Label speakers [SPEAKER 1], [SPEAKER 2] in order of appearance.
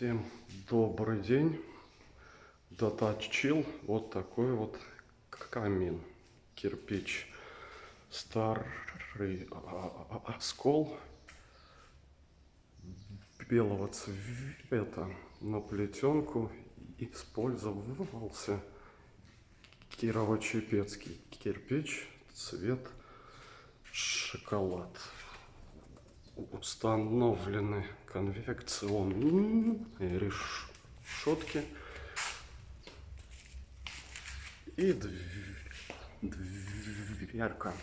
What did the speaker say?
[SPEAKER 1] Всем добрый день. Доточил вот такой вот камин. Кирпич. Старый оскол белого цвета. На плетенку использовался кирово-чепецкий кирпич, цвет шоколад. Установлены конвекционные решетки и дверка.